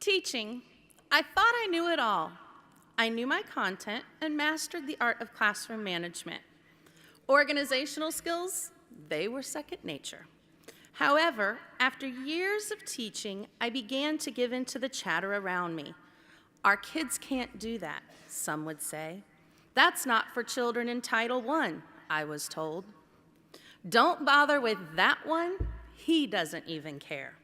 Teaching. I thought I knew it all. I knew my content and mastered the art of classroom management. Organizational skills, they were second nature. However, after years of teaching, I began to give in to the chatter around me. Our kids can't do that, some would say. That's not for children in Title I was told. Don't bother with that one, he doesn't even care.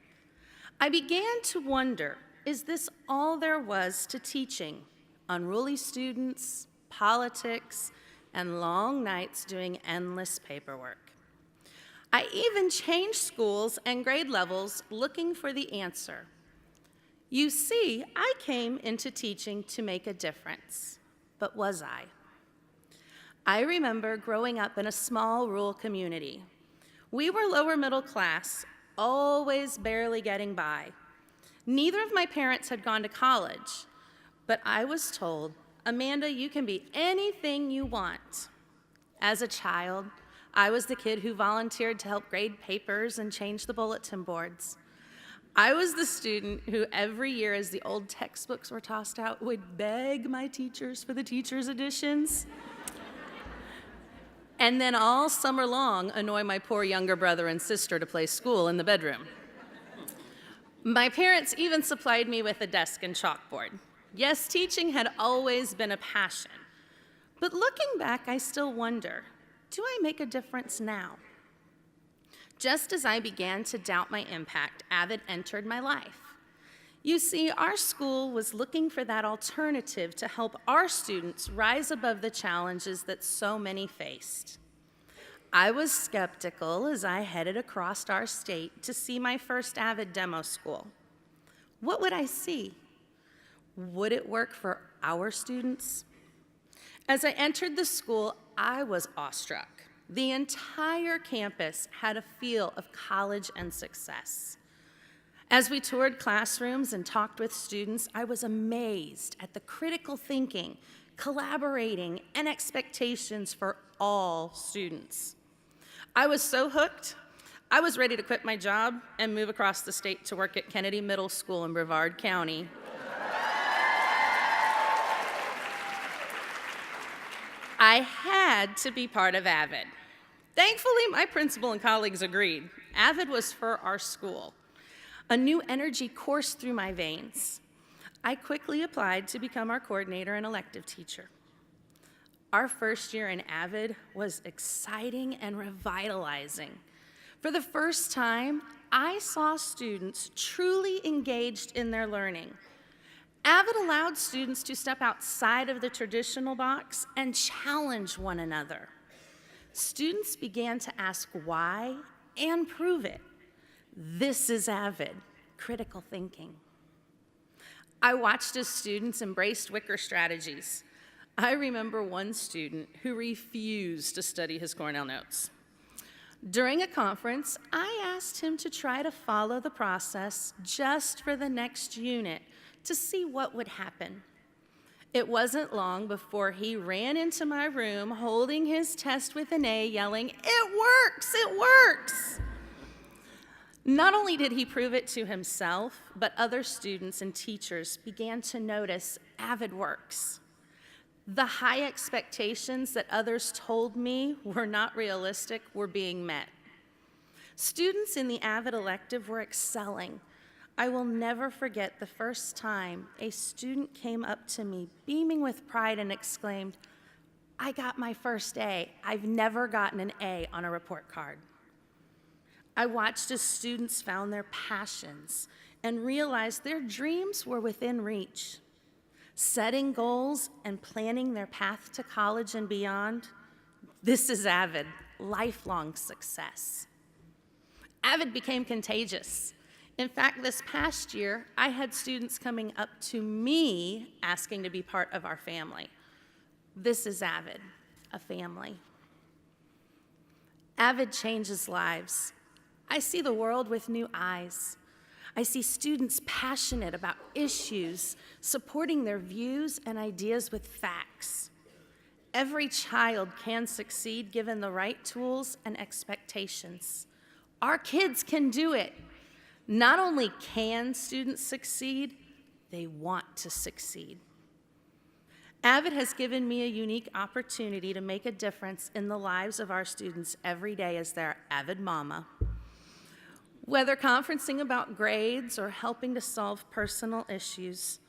I began to wonder, is this all there was to teaching? Unruly students, politics, and long nights doing endless paperwork. I even changed schools and grade levels looking for the answer. You see, I came into teaching to make a difference, but was I? I remember growing up in a small rural community. We were lower middle class, always barely getting by. Neither of my parents had gone to college, but I was told, Amanda, you can be anything you want. As a child, I was the kid who volunteered to help grade papers and change the bulletin boards. I was the student who every year as the old textbooks were tossed out would beg my teachers for the teacher's editions. And then all summer long annoy my poor younger brother and sister to play school in the bedroom. My parents even supplied me with a desk and chalkboard. Yes, teaching had always been a passion. But looking back, I still wonder, do I make a difference now? Just as I began to doubt my impact, Avid entered my life. You see, our school was looking for that alternative to help our students rise above the challenges that so many faced. I was skeptical as I headed across our state to see my first Avid demo school. What would I see? Would it work for our students? As I entered the school, I was awestruck. The entire campus had a feel of college and success. As we toured classrooms and talked with students, I was amazed at the critical thinking, collaborating, and expectations for all students. I was so hooked, I was ready to quit my job and move across the state to work at Kennedy Middle School in Brevard County. I had to be part of Avid. Thankfully, my principal and colleagues agreed. Avid was for our school. A new energy coursed through my veins. I quickly applied to become our coordinator and elective teacher. Our first year in Avid was exciting and revitalizing. For the first time, I saw students truly engaged in their learning. Avid allowed students to step outside of the traditional box and challenge one another. Students began to ask why and prove it. This is Avid, critical thinking. I watched as students embraced wicker strategies. I remember one student who refused to study his Cornell notes. During a conference, I asked him to try to follow the process just for the next unit to see what would happen. It wasn't long before he ran into my room holding his test with an A, yelling, "It works, it works!" Not only did he prove it to himself, but other students and teachers began to notice Avid works. The high expectations that others told me were not realistic were being met. Students in the Avid elective were excelling. I will never forget the first time a student came up to me beaming with pride and exclaimed, "I got my first A. I've never gotten an A on a report card." I watched as students found their passions and realized their dreams were within reach. Setting goals and planning their path to college and beyond, this is Avid, lifelong success. Avid became contagious. In fact, this past year, I had students coming up to me asking to be part of our family. This is Avid, a family. Avid changes lives. I see the world with new eyes. I see students passionate about issues, supporting their views and ideas with facts. Every child can succeed given the right tools and expectations. Our kids can do it. Not only can students succeed, They want to succeed. Avid has given me a unique opportunity to make a difference in the lives of our students every day as their Avid mama. Whether conferencing about grades or helping to solve personal issues,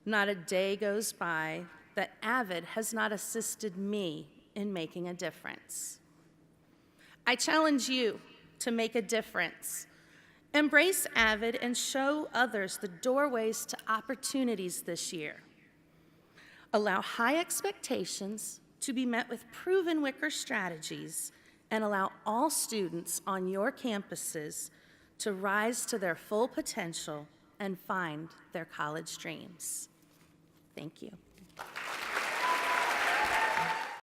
not a day goes by that Avid has not assisted me in making a difference. I challenge you to make a difference. Embrace Avid and show others the doorways to opportunities this year. Allow high expectations to be met with proven Wicker strategies, and allow all students on your campuses to rise to their full potential and find their college dreams. Thank you.